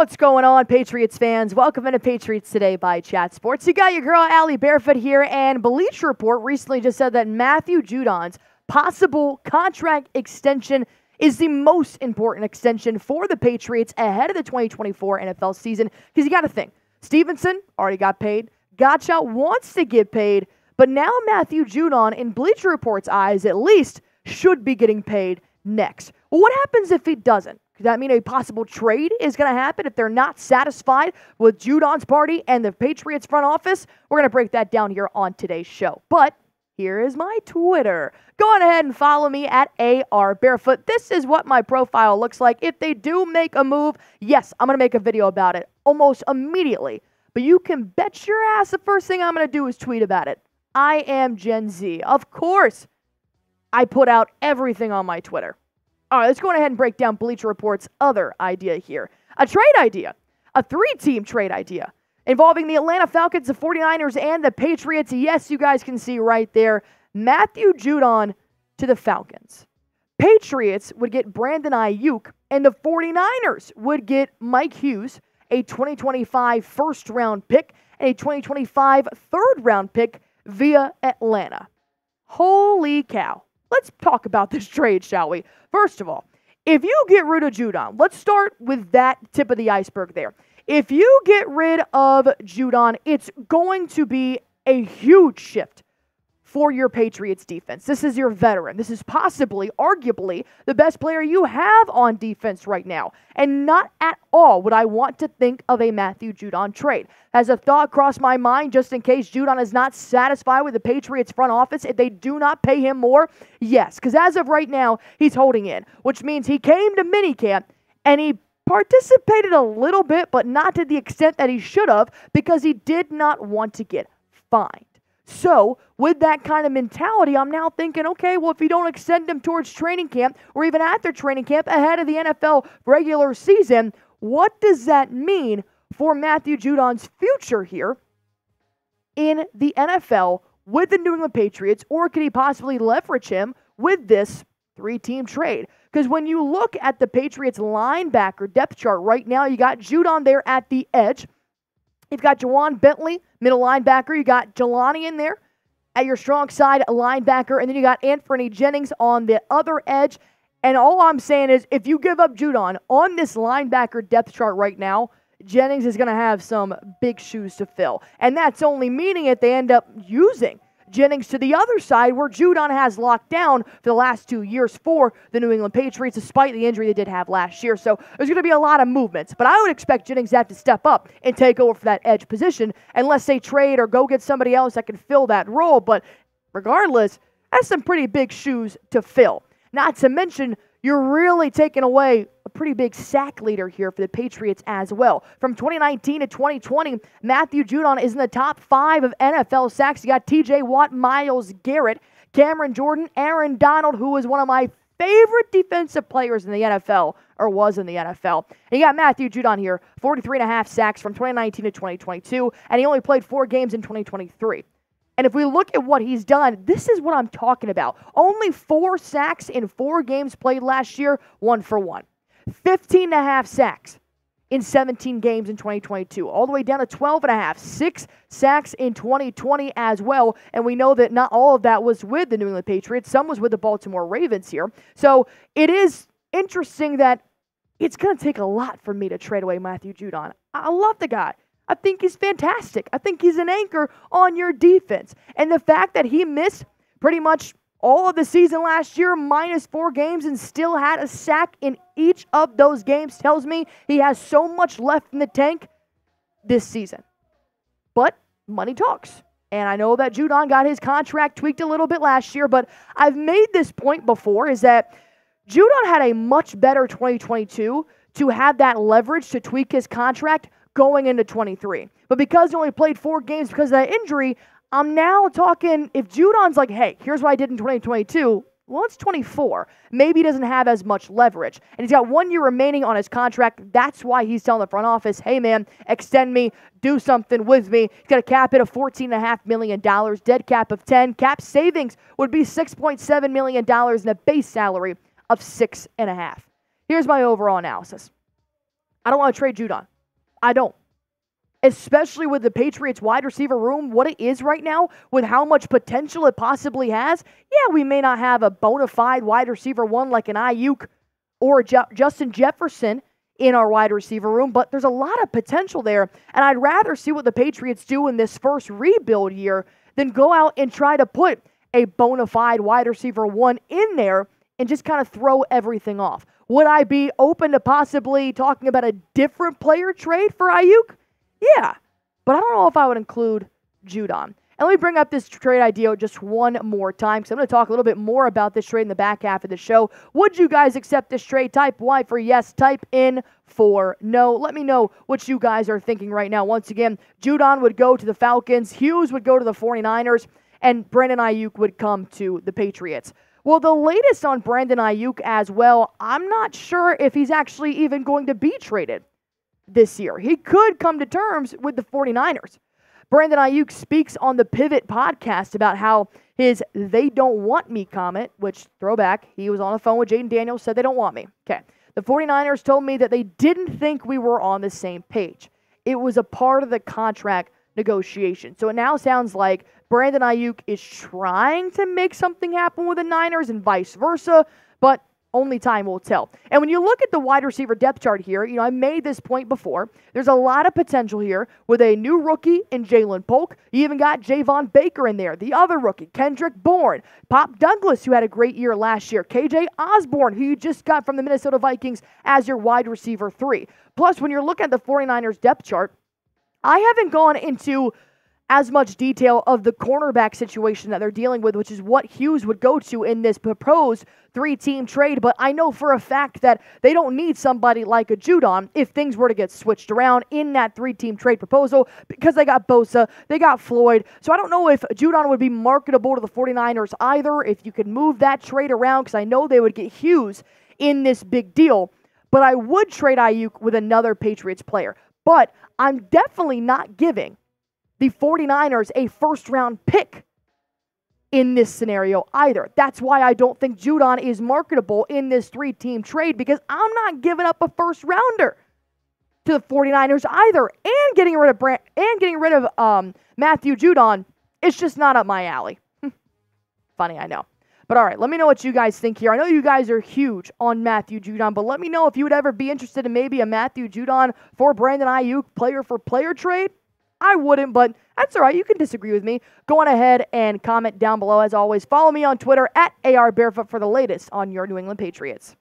What's going on, Patriots fans? Welcome into Patriots Today by Chat Sports. You got your girl, Allie Barefoot here, and Bleacher Report recently just said that Matthew Judon's possible contract extension is the most important extension for the Patriots ahead of the 2024 NFL season. Because you got to think, Stevenson already got paid, Gottschalk wants to get paid, but now Matthew Judon, in Bleacher Report's eyes at least, should be getting paid next. Well, what happens if he doesn't? Does that mean a possible trade is going to happen if they're not satisfied with Judon's party and the Patriots front office? We're going to break that down here on today's show. But here is my Twitter. Go on ahead and follow me at AR Barefoot. This is what my profile looks like. If they do make a move, yes, I'm going to make a video about it almost immediately. But you can bet your ass the first thing I'm going to do is tweet about it. I am Gen Z. Of course, I put out everything on my Twitter. All right, let's go ahead and break down Bleacher Report's other idea here. A trade idea, a three-team trade idea involving the Atlanta Falcons, the 49ers, and the Patriots. Yes, you guys can see right there, Matthew Judon to the Falcons. Patriots would get Brandon Aiyuk, and the 49ers would get Mike Hughes, a 2025 first-round pick, and a 2025 third-round pick via Atlanta. Holy cow. Let's talk about this trade, shall we? First of all, if you get rid of Judon, let's start with that tip of the iceberg there. If you get rid of Judon, it's going to be a huge shift for your Patriots defense. This is your veteran. This is possibly, arguably, the best player you have on defense right now. And not at all would I want to think of a Matthew Judon trade. Has a thought crossed my mind just in case Judon is not satisfied with the Patriots front office if they do not pay him more? Yes, because as of right now, he's holding in, which means he came to minicamp and he participated a little bit, but not to the extent that he should have because he did not want to get fined. So, with that kind of mentality, I'm now thinking, okay, well, if you don't extend him towards training camp or even after training camp ahead of the NFL regular season, what does that mean for Matthew Judon's future here in the NFL with the New England Patriots, or could he possibly leverage him with this three-team trade? Because when you look at the Patriots linebacker depth chart right now, you got Judon there at the edge. You've got Juwan Bentley, middle linebacker. You got Jelani in there at your strong side linebacker. And then you got Anthony Jennings on the other edge. And all I'm saying is if you give up Judon on this linebacker depth chart right now, Jennings is going to have some big shoes to fill. And that's only meaning if they end up using Jennings to the other side where Judon has locked down for the last 2 years for the New England Patriots, despite the injury they did have last year. So there's going to be a lot of movements. But I would expect Jennings to have to step up and take over for that edge position unless they trade or go get somebody else that can fill that role. But regardless, that's some pretty big shoes to fill. Not to mention, you're really taking away a pretty big sack leader here for the Patriots as well. From 2019 to 2020, Matthew Judon is in the top 5 of NFL sacks. You got TJ Watt, Myles Garrett, Cameron Jordan, Aaron Donald, who is one of my favorite defensive players in the NFL, or was in the NFL. And you got Matthew Judon here, 43.5 sacks from 2019 to 2022, and he only played 4 games in 2023. And if we look at what he's done, this is what I'm talking about. Only 4 sacks in 4 games played last year, 1-for-1. 15.5 sacks in 17 games in 2022, all the way down to 12.5. 6 sacks in 2020 as well. And we know that not all of that was with the New England Patriots. Some was with the Baltimore Ravens here. So it is interesting that it's going to take a lot for me to trade away Matthew Judon. I love the guy. I think he's fantastic. I think he's an anchor on your defense. And the fact that he missed pretty much all of the season last year, minus 4 games, and still had a sack in each of those games tells me he has so much left in the tank this season. But money talks. And I know that Judon got his contract tweaked a little bit last year, but I've made this point before, is that Judon had a much better 2022 to have that leverage to tweak his contract going into 23. But because he only played 4 games because of that injury, I'm now talking, if Judon's like, hey, here's what I did in 2022, well, it's 24. Maybe he doesn't have as much leverage. And he's got 1 year remaining on his contract. That's why he's telling the front office, hey, man, extend me, do something with me. He's got a cap hit of $14.5 million, dead cap of 10. Cap savings would be $6.7 million and a base salary of 6.5. Here's my overall analysis. I don't want to trade Judon. I don't. Especially with the Patriots wide receiver room, what it is right now, with how much potential it possibly has. Yeah, we may not have a bona fide wide receiver one like an Aiyuk or a Justin Jefferson in our wide receiver room, but there's a lot of potential there, and I'd rather see what the Patriots do in this first rebuild year than go out and try to put a bona fide wide receiver one in there and just kind of throw everything off. Would I be open to possibly talking about a different player trade for Aiyuk? Yeah, but I don't know if I would include Judon. And let me bring up this trade idea just one more time, because I'm going to talk a little bit more about this trade in the back half of the show. Would you guys accept this trade? Type Y for yes, type in for no. Let me know what you guys are thinking right now. Once again, Judon would go to the Falcons, Hughes would go to the 49ers, and Brandon Aiyuk would come to the Patriots. Well, the latest on Brandon Aiyuk as well, I'm not sure if he's actually even going to be traded this year. He could come to terms with the 49ers. Brandon Aiyuk speaks on the Pivot podcast about how his "they don't want me" comment, which, throwback, he was on the phone with Jaden Daniels, said they don't want me. Okay. The 49ers told me that they didn't think we were on the same page. It was a part of the contract negotiation. So it now sounds like Brandon Aiyuk is trying to make something happen with the Niners and vice versa, but only time will tell. And when you look at the wide receiver depth chart here, I made this point before. There's a lot of potential here with a new rookie in Jalen Polk. You even got Javon Baker in there, the other rookie, Kendrick Bourne, Pop Douglas, who had a great year last year, KJ Osborne, who you just got from the Minnesota Vikings as your wide receiver 3. Plus, when you're looking at the 49ers depth chart, I haven't gone into as much detail of the cornerback situation that they're dealing with, which is what Hughes would go to in this proposed 3-team trade. But I know for a fact that they don't need somebody like a Judon if things were to get switched around in that 3-team trade proposal, because they got Bosa, they got Floyd. So I don't know if Judon would be marketable to the 49ers either, if you could move that trade around, because I know they would get Hughes in this big deal. But I would trade Aiyuk with another Patriots player. But I'm definitely not giving the 49ers a first-round pick in this scenario either. That's why I don't think Judon is marketable in this 3-team trade, because I'm not giving up a first-rounder to the 49ers either. And getting rid of Matthew Judon, it's just not up my alley. Funny, I know. But all right, let me know what you guys think here. I know you guys are huge on Matthew Judon, but let me know if you would ever be interested in maybe a Matthew Judon for Brandon Aiyuk player-for-player trade. I wouldn't, but that's all right. You can disagree with me. Go on ahead and comment down below. As always, follow me on Twitter at AR Barefoot for the latest on your New England Patriots.